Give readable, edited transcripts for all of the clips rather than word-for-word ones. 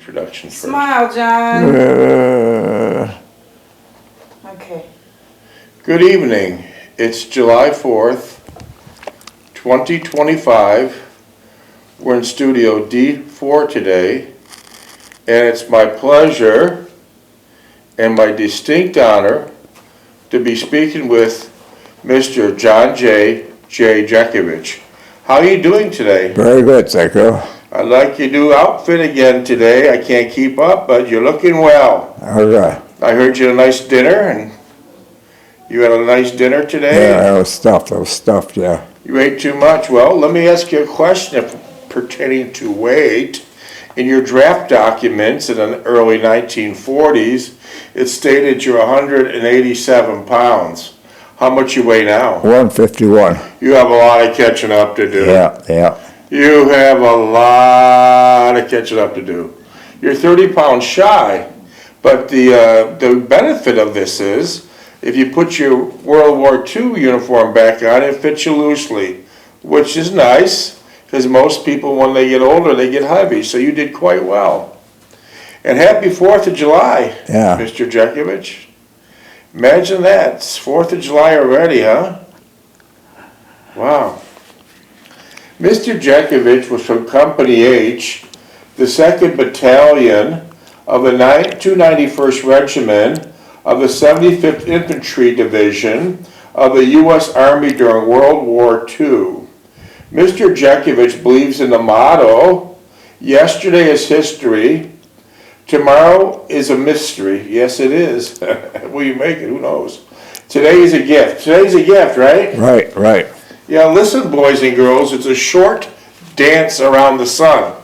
Introduction first. Smile, John. Okay. Good evening. It's July 4th, 2025. We're in Studio D4 today, and it's my pleasure and my distinct honor to be speaking with Mr. John J. Jeckovich. How are you doing today? Very good, Psycho. I like your new outfit again today. I can't keep up, but you're looking well. All right. I heard you had a nice dinner, and you had a nice dinner today? Yeah, I was stuffed, yeah. You ate too much. Well, let me ask you a question pertaining to weight. In your draft documents in the early 1940s, it stated you're 187 pounds. How much you weigh now? 151. You have a lot of catching up to do. Yeah. You have a lot of catching up to do. You're 30 pounds shy, but the benefit of this is if you put your World War II uniform back on, it fits you loosely, which is nice because most people, when they get older, they get heavy. So you did quite well. And happy 4th of July, Yeah. Mr. Jeckovich. Imagine that. It's 4th of July already, huh? Wow. Mr. Jeckovich was from Company H, the 2nd Battalion of the 291st Regiment of the 75th Infantry Division of the U.S. Army during World War II. Mr. Jeckovich believes in the motto, yesterday is history, tomorrow is a mystery. Yes, it is. Will you make it? Who knows? Today is a gift. Today's a gift, right? Right. Yeah, listen, boys and girls, it's a short dance around the sun.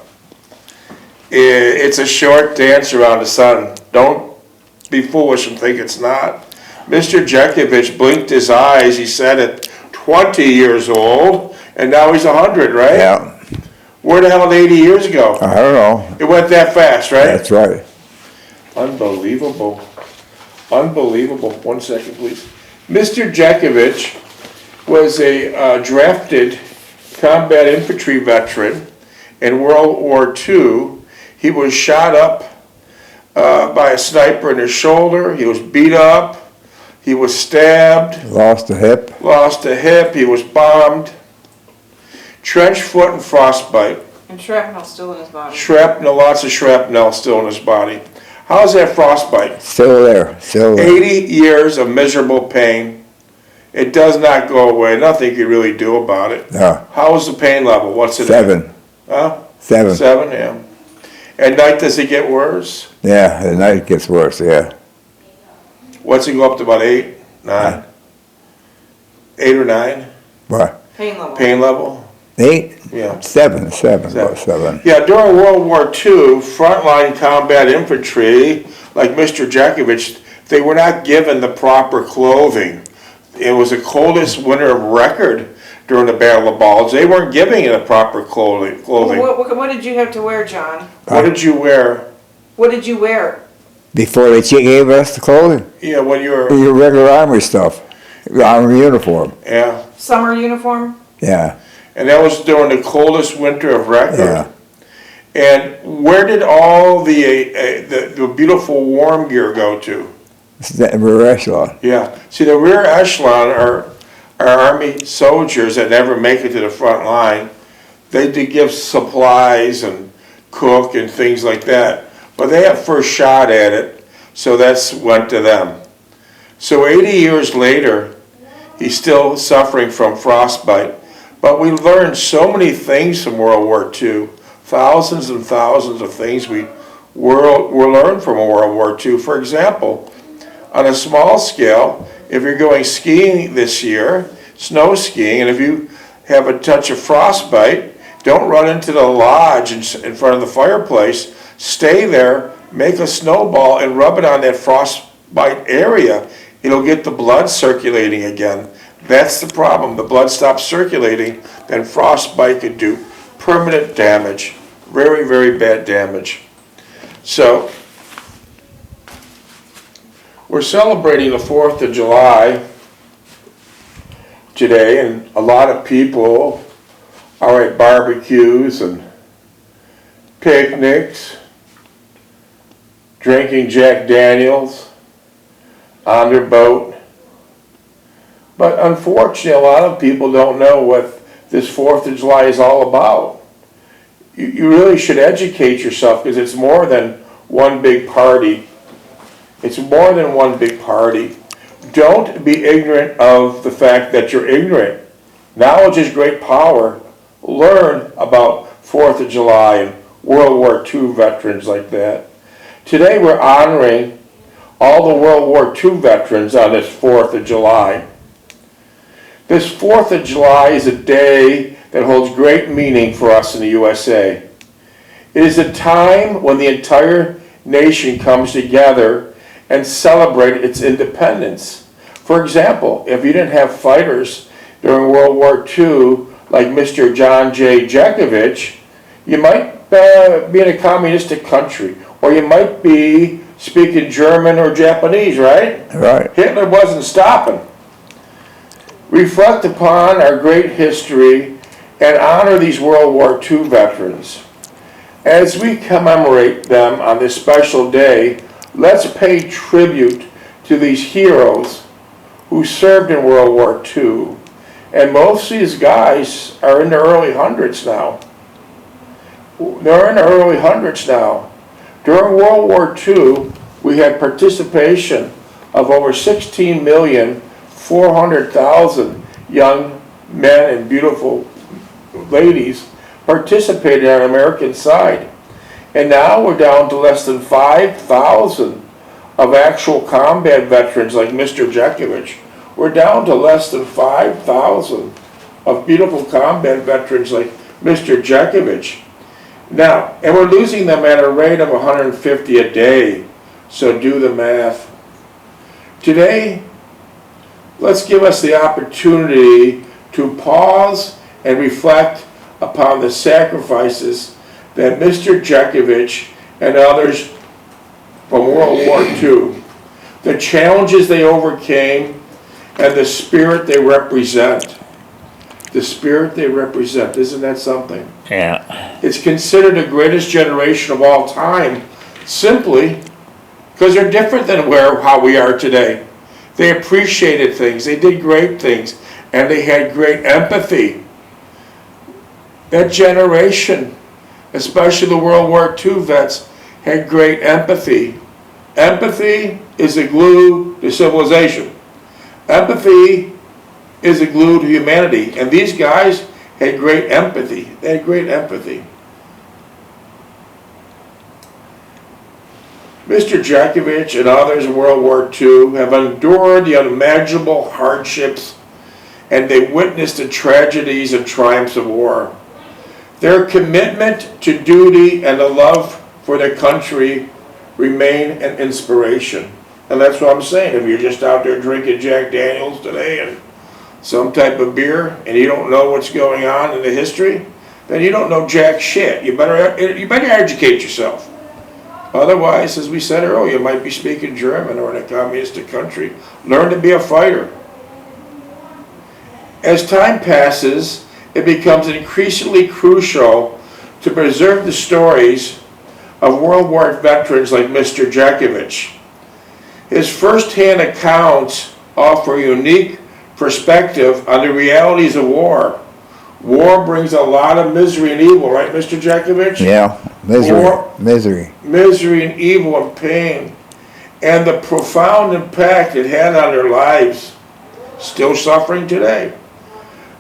It's a short dance around the sun. Don't be foolish and think it's not. Mr. Jeckovich blinked his eyes, he said at 20 years old, and now he's 100, right? Yeah. Where the hell did 80 years go? I don't know. It went that fast, right? That's right. Unbelievable. Unbelievable. 1 second, please. Mr. Jeckovich was a drafted combat infantry veteran in World War II. He was shot up by a sniper in his shoulder. He was beat up. He was stabbed. Lost a hip. Lost a hip. He was bombed. Trench foot and frostbite. And shrapnel still in his body. Shrapnel, lots of shrapnel still in his body. How's that frostbite? Still there. 80 years of miserable pain. It does not go away. Nothing you can really do about it. No. How's the pain level? What's it? 7. Huh? 7. 7, yeah. At night, does it get worse? Yeah, the night gets worse, yeah. What's it go up to about 8, 9? 8 or 9? What? Pain level. Pain level? 8? Yeah. 7. Seven. 7. Yeah, during World War II, frontline combat infantry, like Mr. Jeckovich, they were not given the proper clothing. It was the coldest winter of record during the Battle of Bulge. They weren't giving you the proper clothing. What did you have to wear, John? What did you wear? What did you wear? Before they gave us the clothing? Yeah, when you were... Your regular army stuff. Army uniform. Yeah. Summer uniform? Yeah. And that was during the coldest winter of record. Yeah. And where did all the beautiful warm gear go to? Rear echelon. Yeah. See, the rear echelon are Army soldiers that never make it to the front line. They did give supplies and cook and things like that. But they have first shot at it, so that's went to them. So 80 years later, he's still suffering from frostbite. But we learned so many things from World War II. Thousands and thousands of things we learned from World War II. For example, on a small scale, if you're going skiing this year, snow skiing, and if you have a touch of frostbite, don't run into the lodge in front of the fireplace. Stay there, make a snowball, and rub it on that frostbite area. It'll get the blood circulating again. That's the problem. The blood stops circulating, then frostbite could do permanent damage. Very, very bad damage. So, we're celebrating the 4th of July today, and a lot of people are at barbecues and picnics drinking Jack Daniels on their boat. But unfortunately, a lot of people don't know what this 4th of July is all about. You really should educate yourself, because it's more than one big party. It's more than one big party. Don't be ignorant of the fact that you're ignorant. Knowledge is great power. Learn about 4th of July and World War II veterans like that. Today we're honoring all the World War II veterans on this 4th of July. This 4th of July is a day that holds great meaning for us in the USA. It is a time when the entire nation comes together and celebrates its independence. For example, if you didn't have fighters during World War II, like Mr. John J. Jeckovich, you might be in a communistic country, or you might be speaking German or Japanese, right? Right. Hitler wasn't stopping. Reflect upon our great history and honor these World War II veterans. As we commemorate them on this special day, let's pay tribute to these heroes who served in World War II. And most of these guys are in their early hundreds now. They're in their early hundreds now. During World War II, we had participation of over 16,400,000 young men and beautiful ladies participated on the American side. And now we're down to less than 5,000 of actual combat veterans like Mr. Jeckovich. We're down to less than 5,000 of beautiful combat veterans like Mr. Jeckovich. Now, and we're losing them at a rate of 150 a day, so do the math. Today, let's give us the opportunity to pause and reflect upon the sacrifices that Mr. Jeckovich and others from World War II, the challenges they overcame, and the spirit they represent. The spirit they represent, isn't that something? Yeah. It's considered the greatest generation of all time, simply because they're different than how we are today. They appreciated things, they did great things, and they had great empathy. That generation, especially the World War II vets, had great empathy. Empathy is the glue to civilization. Empathy is the glue to humanity. And these guys had great empathy. They had great empathy. Mr. Jeckovich and others in World War II have endured the unimaginable hardships, and they witnessed the tragedies and triumphs of war. Their commitment to duty and the love for their country remain an inspiration. And that's what I'm saying. If you're just out there drinking Jack Daniels today and some type of beer, and you don't know what's going on in the history, then you don't know jack shit. You better educate yourself. Otherwise, as we said earlier, you might be speaking German or in a communistic country. Learn to be a fighter. As time passes, it becomes increasingly crucial to preserve the stories of World War veterans like Mr. Jeckovich. His first-hand accounts offer a unique perspective on the realities of war. War brings a lot of misery and evil, right, Mr. Jeckovich? Yeah. Misery. War, Misery. misery and evil and pain, and the profound impact it had on their lives, still suffering today.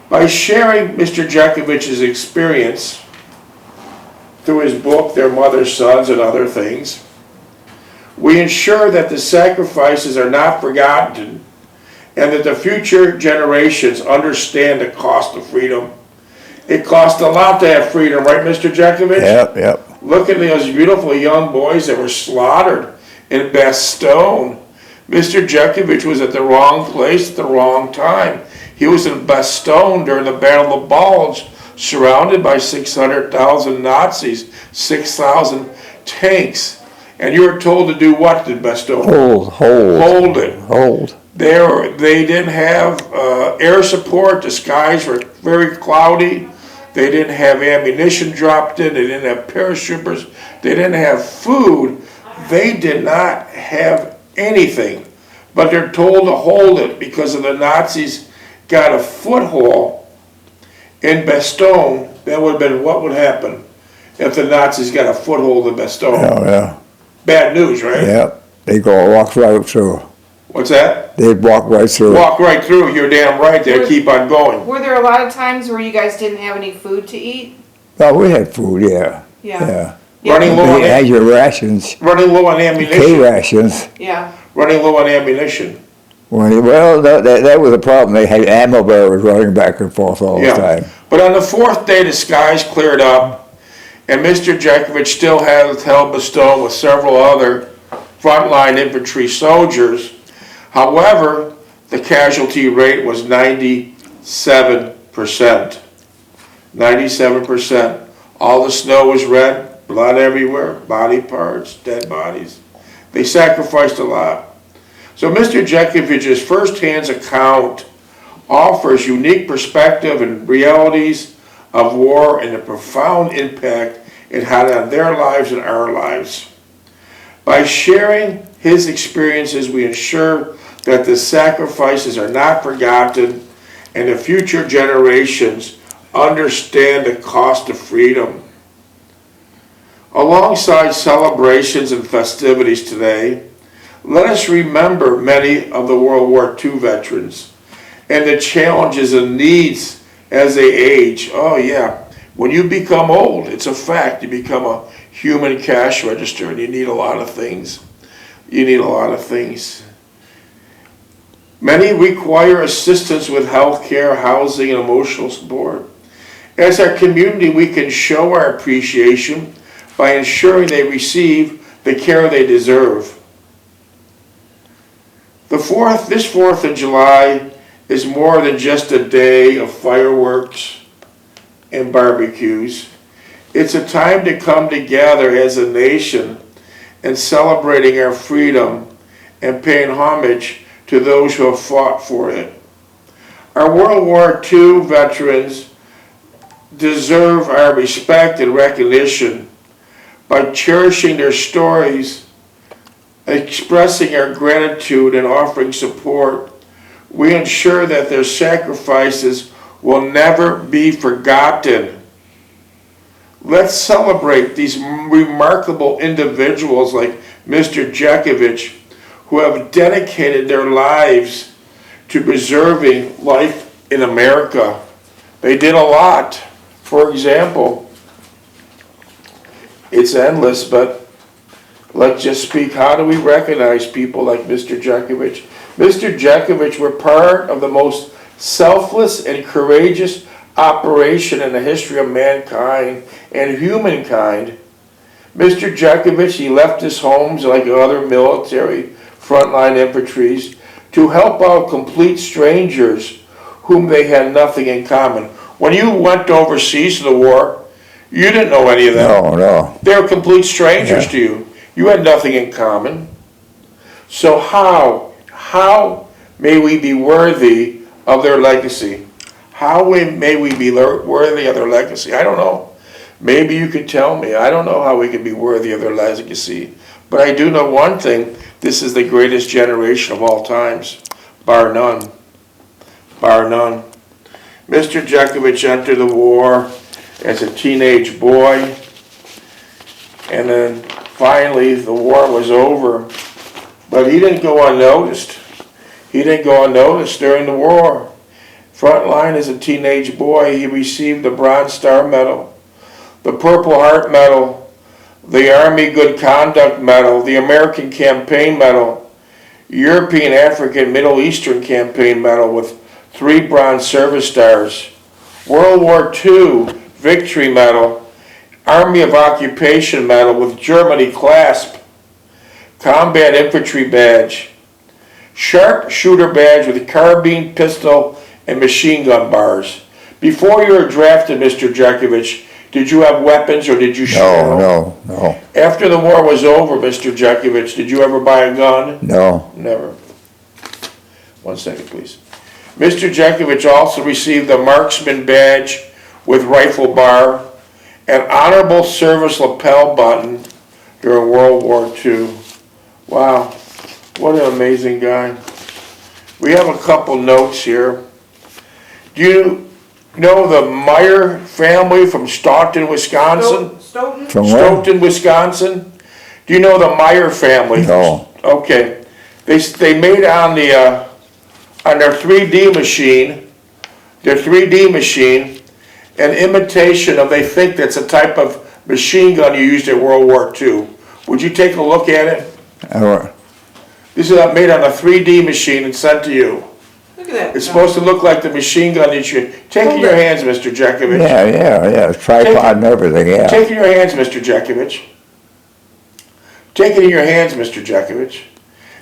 By sharing Mr. Jeckovich's experience through his book, Their Mother's Sons and Other Things, we ensure that the sacrifices are not forgotten and that the future generations understand the cost of freedom. It cost a lot to have freedom, right, Mr. Jeckovich? Yep. Look at those beautiful young boys that were slaughtered in Bastogne. Mr. Jeckovich was at the wrong place at the wrong time. He was in Bastogne during the Battle of the Bulge, surrounded by 600,000 Nazis, 6,000 tanks. And you were told to do what in Bastogne? Hold it. Hold. They didn't have air support. The skies were very cloudy. They didn't have ammunition dropped in. They didn't have parachuters. They didn't have food. They did not have anything, but they're told to hold it because if the Nazis got a foothold in Bastogne, that would have been what would happen if the Nazis got a foothold in Bastogne. Yeah. Bad news, right? Yep. They go walk right through. What's that? They walk right through. Walk right through, you're damn right, they keep on going. Were there a lot of times where you guys didn't have any food to eat? Oh, we had food, yeah. Yeah. Running low on, You had your rations, running low on K ammunition, rations. Yeah. running low on ammunition. Well, that was a problem. They had ammo barrels running back and forth all the Yeah. time. But on the fourth day, the skies cleared up, and Mr. Jeckovich still held Bastogne with several other frontline infantry soldiers. However, the casualty rate was 97%. 97%. All the snow was red, blood everywhere, body parts, dead bodies. They sacrificed a lot. So Mr. Jeckovich's first-hand account offers unique perspective and realities of war and the profound impact it had on their lives and our lives. By sharing his experiences, we ensure that the sacrifices are not forgotten and the future generations understand the cost of freedom. Alongside celebrations and festivities today, let us remember many of the World War II veterans and the challenges and needs as they age. Oh yeah, when you become old, it's a fact, you become a human cash register and you need a lot of things. You need a lot of things. Many require assistance with health care, housing, and emotional support. As our community, we can show our appreciation by ensuring they receive the care they deserve. This 4th of July is more than just a day of fireworks and barbecues. It's a time to come together as a nation and celebrating our freedom and paying homage to those who have fought for it. Our World War II veterans deserve our respect and recognition by cherishing their stories, expressing our gratitude and offering support. We ensure that their sacrifices will never be forgotten. Let's celebrate these remarkable individuals like Mr. Jeckovich, who have dedicated their lives to preserving life in America. They did a lot. For example, it's endless, but let's just speak. How do we recognize people like Mr. Jeckovich? Mr. Jeckovich were part of the most selfless and courageous operation in the history of mankind and humankind. Mr. Jeckovich, he left his homes like other military frontline infantries to help out complete strangers whom they had nothing in common. When you went overseas to the war, you didn't know any of them. No. They were complete strangers to you. You had nothing in common. So how may we be worthy of their legacy? How may we be worthy of their legacy? I don't know. Maybe you could tell me. I don't know how we can be worthy of their legacy. But I do know one thing. This is the greatest generation of all times. Bar none. Bar none. Mr. Jeckovich entered the war as a teenage boy. And then finally the war was over. But he didn't go unnoticed. He didn't go unnoticed during the war. Frontline as a teenage boy, he received the Bronze Star Medal, the Purple Heart Medal, the Army Good Conduct Medal, the American Campaign Medal, European, African, Middle Eastern Campaign Medal with 3 Bronze Service Stars, World War II Victory Medal, Army of Occupation Medal with Germany Clasp, Combat Infantry Badge, Sharpshooter Badge with carbine, pistol, and machine gun bars. Before you were drafted, Mr. Jeckovich, did you have weapons or did you shoot? No. After the war was over, Mr. Jeckovich, did you ever buy a gun? No. Never. 1 second, please. Mr. Jeckovich also received the Marksman Badge with rifle bar, an Honorable Service lapel button, during World War II. Wow, what an amazing guy. We have a couple notes here. Do you know the Meyer family from Stoughton, Wisconsin? Stoughton? From where? Stoughton, Wisconsin? Do you know the Meyer family? No. Okay. They made on their 3D machine, an imitation of, they think that's a type of machine gun you used in World War II. Would you take a look at it? This is made on a 3D machine and sent to you. Look at that. It's supposed to look like the machine gun that you, take it in your hands, Mr. Jeckovich. Yeah, tripod and everything, yeah. Take it in your hands, Mr. Jeckovich. Take it in your hands, Mr. Jeckovich.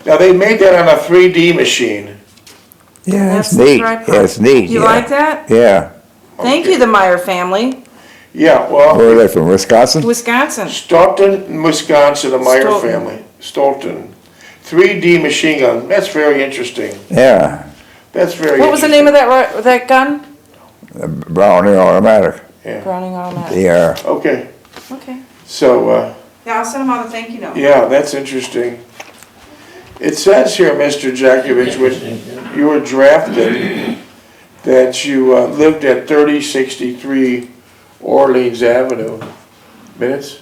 Now, they made that on a 3D machine. Yeah, That's it's the neat, tripod. yeah, it's neat, You yeah. like that? Yeah. Thank Okay. you, the Meyer family. Yeah, Where are well, they from, Wisconsin? Wisconsin. Stoughton, Wisconsin, the Meyer Stoughton. family. Stoughton. 3D machine gun. That's very interesting. Yeah, That's very What was the name of that gun? Browning automatic, Yeah. Browning automatic. yeah. Okay, Okay. so, Yeah, I'll send them out a thank you note. yeah, that's interesting. It says here, Mr. Jeckovich, when you were drafted, that you lived at 3063 Orleans Avenue. Minutes?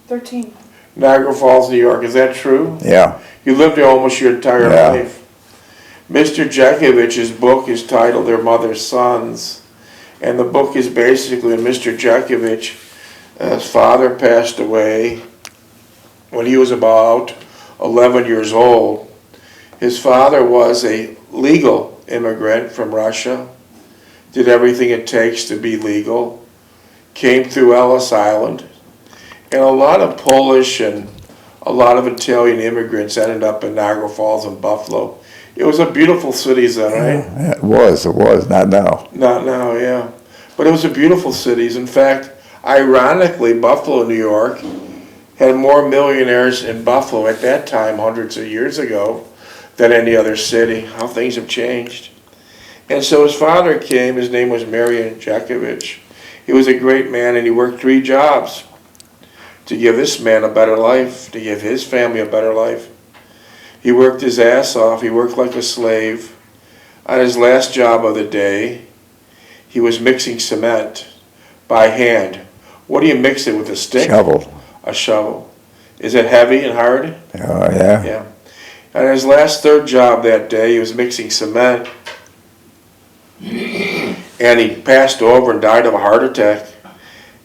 13. Niagara Falls, New York. Is that true? Yeah, You lived there almost your entire Yeah. life. Mr. Jeckovich's book is titled Their Mother's Sons. And the book is basically Mr. Jeckovich, his father passed away when he was about 11 years old. His father was a legal immigrant from Russia, did everything it takes to be legal, came through Ellis Island, and a lot of Polish and a lot of Italian immigrants ended up in Niagara Falls and Buffalo. It was a beautiful city then, right? it was, not now. Not now, yeah. But it was a beautiful city. In fact, ironically, Buffalo, New York, had more millionaires in Buffalo at that time, hundreds of years ago, than any other city. How things have changed. And so his father came, his name was Marion Jeckovich. He was a great man and he worked 3 jobs to give this man a better life, to give his family a better life. He worked his ass off, he worked like a slave. On his last job of the day, he was mixing cement by hand. What do you mix it with, a stick? Shovel. A shovel. Is it heavy and hard? Oh, yeah. Yeah. On his last 3rd job that day, he was mixing cement. And he passed over and died of a heart attack.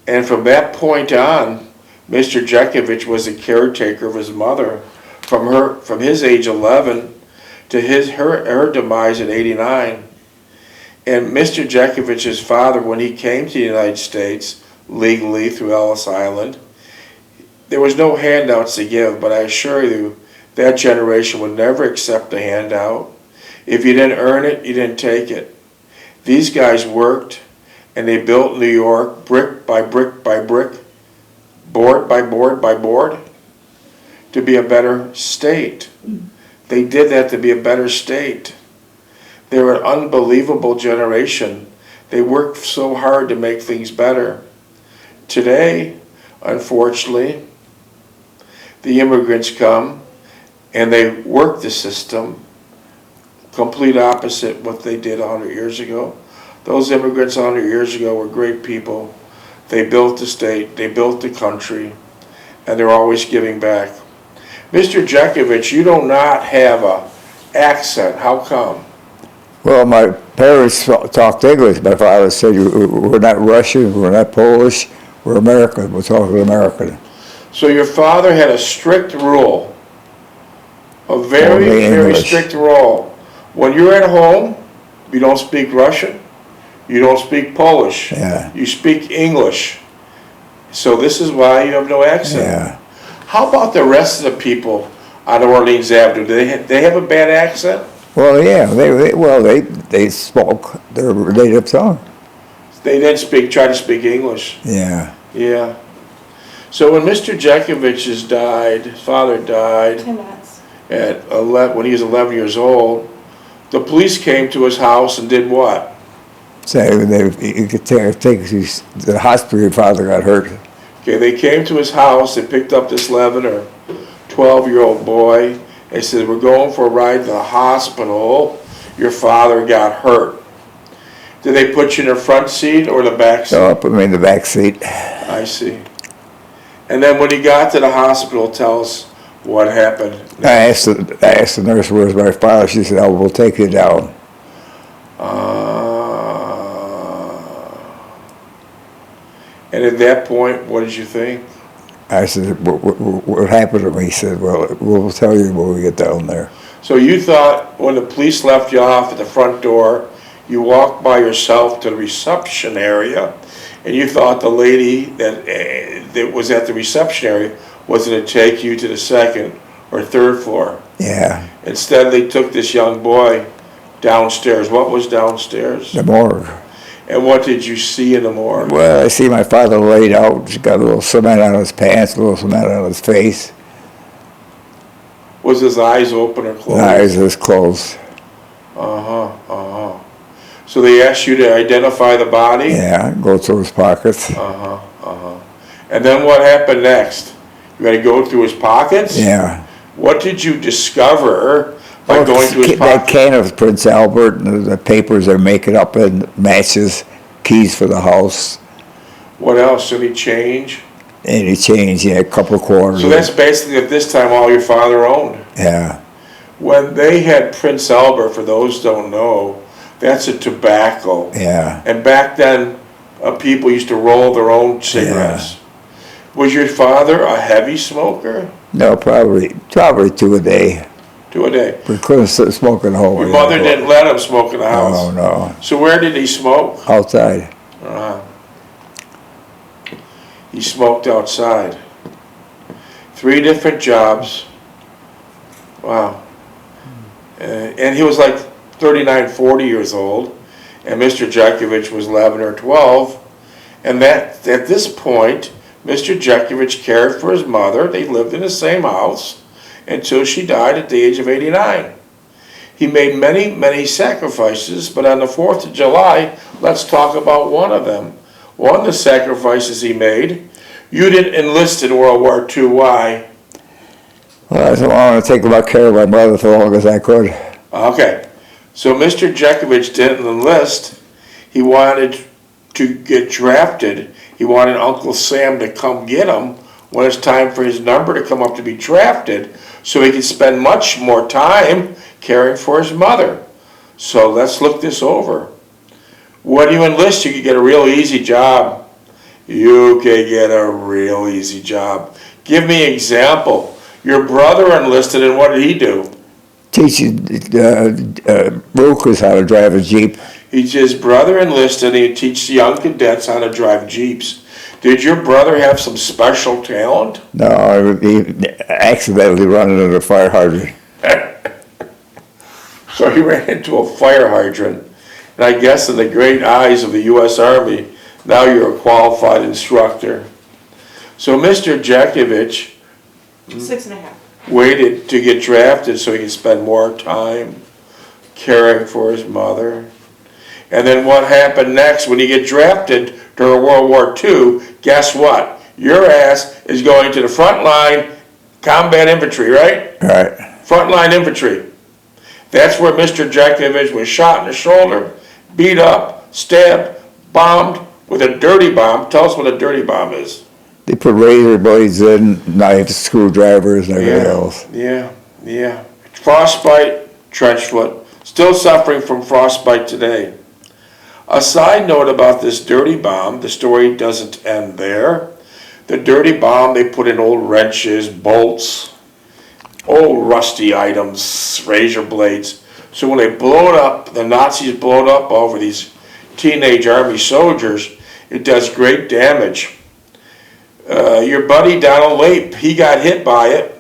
And from that point on, Mr. Jeckovich was the caretaker of his mother from his age 11 to her demise at 89. And Mr. Jeckovich's father, when he came to the United States legally through Ellis Island, there was no handouts to give, but I assure you that generation would never accept a handout. If you didn't earn it, you didn't take it. These guys worked and they built New York brick by brick by brick, board by board by board, to be a better state. They did that to be a better state. They were an unbelievable generation. They worked so hard to make things better. Today, unfortunately, the immigrants come and they work the system, complete opposite what they did 100 years ago. Those immigrants 100 years ago were great people. They built the state, they built the country, and they're always giving back. Mr. Jeckovich, you do not have a accent. How come? Well, my parents talked English. My father said, we're not Russian, we're not Polish, we're American, we're talking American. So your father had a strict rule, a very, Only very English. strict rule. When you're at home, you don't speak Russian, you don't speak Polish, Yeah. you speak English. So this is why you have no accent. Yeah. How about the rest of the people on Orleans Avenue? Do they have a bad accent? Well, yeah, they spoke their native tongue. They didn't try to speak English. Yeah. Yeah. So when Mr. Jeckovich his father died 10 minutes. at 11, when he was 11 years old, the police came to his house and did what? So you could take the hospital, your father got hurt. Okay, they came to his house, they picked up this 11 or 12-year-old boy. They said, we're going for a ride to the hospital. Your father got hurt. Did they put you in the front seat or the back seat? So I put me in the back seat. I see. And then when he got to the hospital, tell us what happened. I asked the nurse, where's my father? She said, oh, we'll take you down. And at that point, what did you think? I said, what happened to me? He said, well, we'll tell you when we get down there. So you thought when the police left you off at the front door, you walked by yourself to the reception area, and you thought the lady that was at the reception area was going to take you to the second or third floor. Yeah. Instead, they took this young boy downstairs. What was downstairs? The morgue. And what did you see in the morgue? Well, I see my father laid out. He's got a little cement on his pants, a little cement on his face. Was his eyes open or closed? His eyes was closed. So they asked you to identify the body? Yeah, go through his pockets. And then what happened next? You had to go through his pockets? Yeah. What did you discover by going through his That pockets? can of Prince Albert, and the papers they're making up in matches, keys for the house, What else? Any change? any change, yeah, a couple of quarters. So that's basically at this time all your father owned. Yeah. When they had Prince Albert, for those who don't know, that's a tobacco. Yeah. And back then, people used to roll their own cigarettes. Was your father a heavy smoker? No, probably 2 a day. 2 a day. We couldn't smoke at home. Your mother didn't let him smoke in the house? Oh, no. So where did he smoke? Outside. He smoked outside. 3 different jobs. Wow. And he was like 39, 40 years old. And Mr. Jeckovich was 11 or 12. And that at this point, Mr. Jeckovich cared for his mother. They lived in the same house until she died at the age of 89. He made many, many sacrifices, but on the 4th of July, let's talk about one of them. One of the sacrifices he made, you didn't enlist in World War II. Why? Well, I wanted to take about care of my mother for as long as I could. Okay. So Mr. Jeckovich didn't enlist. He wanted to get drafted. He wanted Uncle Sam to come get him when it's time for his number to come up to be drafted, so he could spend much more time caring for his mother. So let's look this over. When you enlist, you can get a real easy job. You can get a real easy job. Give me an example. Your brother enlisted, and what did he do? Teaching Lucas how to drive a Jeep. His brother enlisted, and he teaches young cadets how to drive Jeeps. Did your brother have some special talent? No, he accidentally run into the fire hydrant. So he ran into a fire hydrant. And I guess in the great eyes of the U.S. Army, now you're a qualified instructor. So Mr. Jeckovich 6.5. waited to get drafted so he could spend more time caring for his mother. And then what happened next when you get drafted during World War II, guess what? Your ass is going to the front line combat infantry, right? Right. Frontline infantry. That's where Mr. Jeckovich was shot in the shoulder, beat up, stabbed, bombed with a dirty bomb. Tell us what a dirty bomb is. They put razor blades in, knives, screwdrivers, and everything else. Yeah. Frostbite, trench foot. Still suffering from frostbite today. A side note about this dirty bomb, the story doesn't end there. The dirty bomb, they put in old wrenches, bolts, old rusty items, razor blades. So when they blow it up, the Nazis blow it up over these teenage army soldiers, it does great damage. Your buddy Donald Lape, he got hit by it,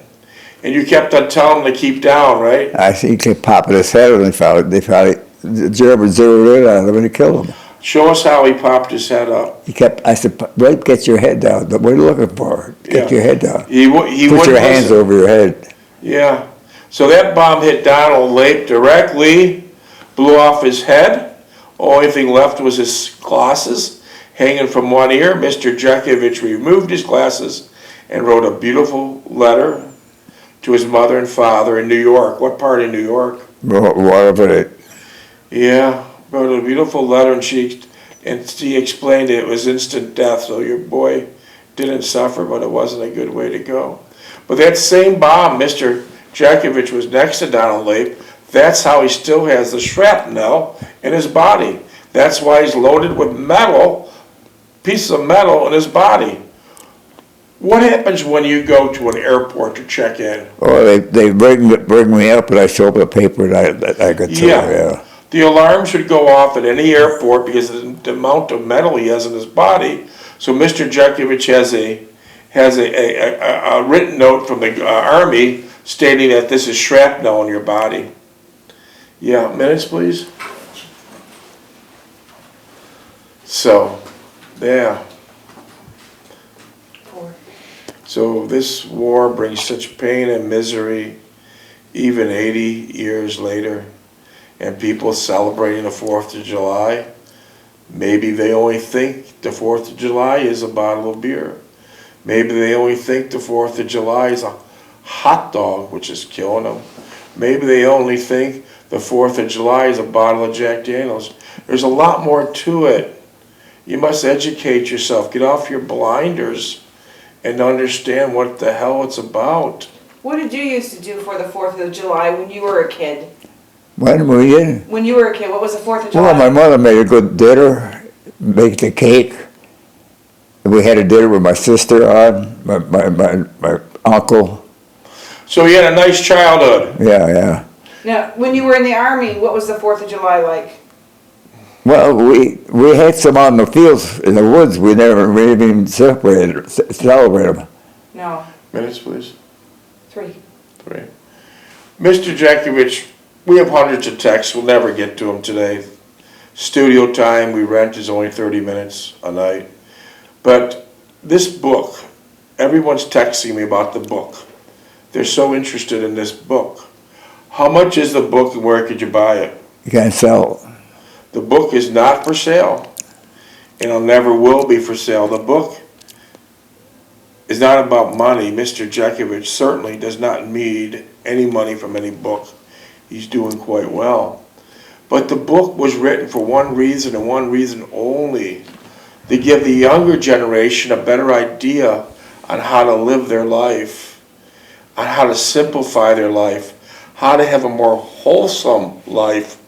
and you kept on telling him to keep down, right? I think he kept popping his head, and they found it. The Germans zeroed in on him and he killed him. Show us how he popped his head up. I said, Lape, get your head down. What are you looking for? Get your head down. He Put your wouldn't hands listen. over your head. Yeah. So that bomb hit Donald Lape directly, blew off his head. Only thing left was his glasses. Hanging from one ear, Mr. Jeckovich removed his glasses and wrote a beautiful letter to his mother and father in New York. What part of New York? Whatever it. Yeah, wrote a beautiful letter, and she explained it was instant death, so your boy didn't suffer, but it wasn't a good way to go. But that same bomb, Mr. Jeckovich was next to Donald Lape. That's how he still has the shrapnel in his body. That's why he's loaded with metal, pieces of metal in his body. What happens when you go to an airport to check in? Oh, they bring me up, and I show up the paper, and I could tell. Yeah. The alarm should go off at any airport because of the amount of metal he has in his body. So Mr. Jeckovich has a written note from the Army stating that this is shrapnel in your body. Yeah, minutes, please. So, yeah. So this war brings such pain and misery even 80 years later, and people celebrating the 4th of July, maybe they only think the 4th of July is a bottle of beer. Maybe they only think the 4th of July is a hot dog, which is killing them. Maybe they only think the 4th of July is a bottle of Jack Daniels. There's a lot more to it. You must educate yourself. Get off your blinders and understand what the hell it's about. What did you used to do for the 4th of July when you were a kid? When were you in? When you were a kid, what was the 4th of July? Well, my mother made a good dinner, baked the cake. We had a dinner with my sister on, my uncle. So you had a nice childhood. Yeah. Now, when you were in the Army, what was the 4th of July like? Well, we had some on the fields in the woods. We never even celebrated them. No. Minutes, please. 3. 3. Mr. Jeckovich, we have hundreds of texts. We'll never get to them today. Studio time we rent is only 30 minutes a night. But this book, everyone's texting me about the book. They're so interested in this book. How much is the book and where could you buy it? You can't sell it. The book is not for sale, and it never will be for sale. The book is not about money. Mr. Jeckovich certainly does not need any money from any book. He's doing quite well. But the book was written for one reason and one reason only, to give the younger generation a better idea on how to live their life, on how to simplify their life, how to have a more wholesome life.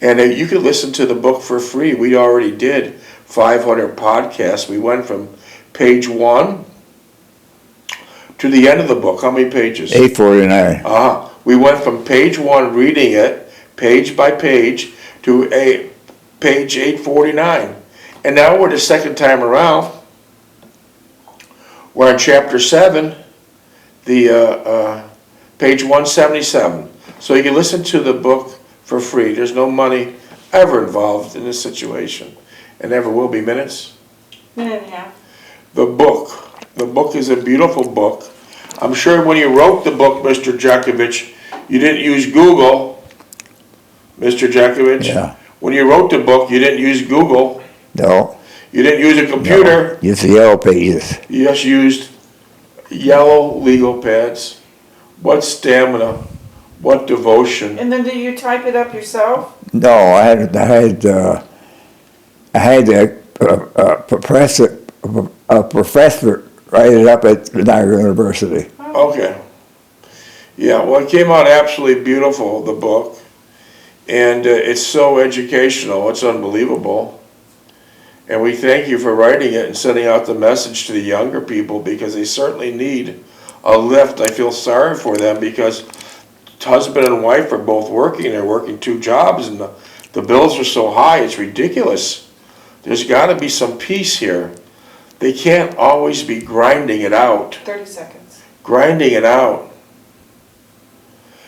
And you can listen to the book for free. We already did 500 podcasts. We went from page 1 to the end of the book. How many pages? 849. We went from page 1, reading it, page by page, to page 849. And now we're the second time around. We're in chapter 7, the page 177. So you can listen to the book for free. There's no money ever involved in this situation, and never will be. Minutes? Minute and a half. The book is a beautiful book. I'm sure when you wrote the book, Mr. Jeckovich, you didn't use Google. Mr. Jeckovich? Yeah. When you wrote the book, you didn't use Google. No. You didn't use a computer. No. Use the yellow pages. You just used yellow legal pads. What stamina. What devotion. And then did you type it up yourself? No, I had a professor write it up at Niagara University. Okay. Yeah, well, it came out absolutely beautiful, the book. And it's so educational. It's unbelievable. And we thank you for writing it and sending out the message to the younger people, because they certainly need a lift. I feel sorry for them because husband and wife are both working. They're working 2 jobs, and the bills are so high, it's ridiculous. There's got to be some peace here. They can't always be grinding it out. 30 seconds. Grinding it out.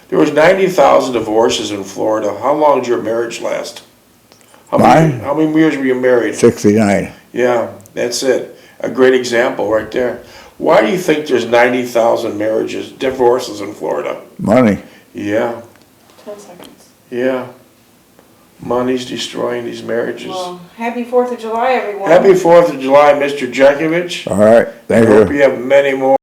There was 90,000 divorces in Florida. How long did your marriage last? How many years were you married? 69. Yeah, that's it. A great example right there. Why do you think there's 90,000 divorces in Florida? Money. Yeah. 10 seconds. Yeah. Money's destroying these marriages. Well, happy 4th of July, everyone. Happy 4th of July, Mr. Jeckovich. All right, I thank hope you. you have many more.